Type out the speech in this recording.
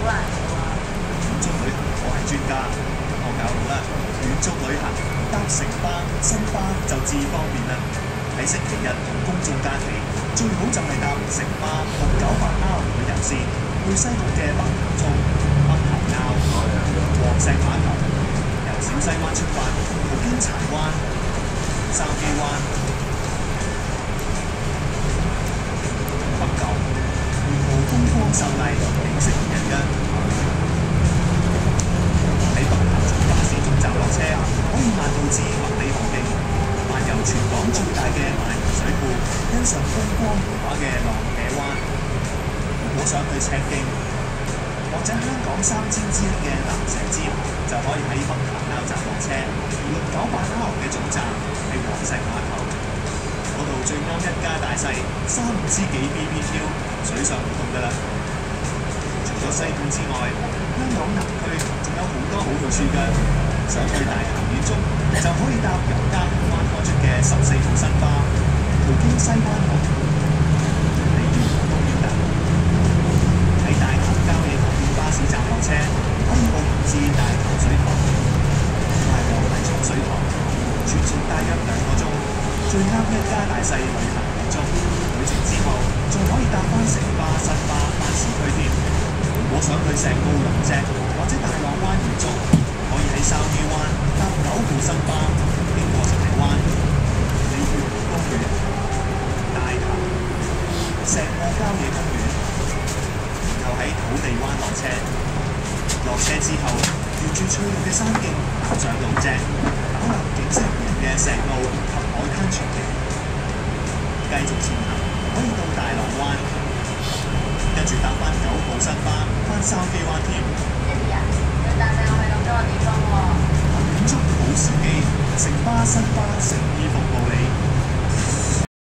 難做啊！遠足旅行我係專家，我教路啦。遠足旅行搭城巴、新巴就至方便啦。喺星期日同公眾假期，最好就係搭城巴698R 旅遊線去西貢嘅北潭涌、北潭坳、黃石碼頭，由小西灣出發，途經柴灣、筲箕灣、北舊，沿途風光秀麗，景色宜人嘅。喺北潭涌巴士總站落車，可以漫步至麥理浩徑，漫遊全港最大嘅萬宜水庫，欣賞風光如畫嘅浪茄灣。如果想去赤徑，或者香港三尖之一嘅蚺蛇尖，就可以喺北潭坳站落車。而698R 嘅總站係黃石碼頭，嗰度最啱一家大細35支幾 BBQ， 水上活動㗎啦。除咗西貢之外，香港南區仲有好多好去處㗎。想去大潭遠足，就可以搭由嘉湖灣開出嘅14號新巴，途經西灣河、鯉魚門公園等。喺大潭郊野公園巴士站落車，可以步行至大潭水塘同埋黃泥涌水塘，全程大約2個鐘，最啱一家大細旅行遠足。旅程之後，仲可以搭返城巴、新巴返市區添。如果想去石澳龍脊或者大浪灣遠足，可以喺筲箕灣搭9號新巴，經過柴灣、鯉魚門公園、大潭、石澳郊野公園，然後喺土地灣落車。落車之後，沿住翠綠嘅山徑行上龍脊，打入景色宜人嘅石澳及海灘全景。繼續前行，可以到大浪灣，跟住搭返9號新巴返筲箕灣添。爹哋啊，你要帶我去咁多個地方喎。遠足好時機，城巴新巴誠意奉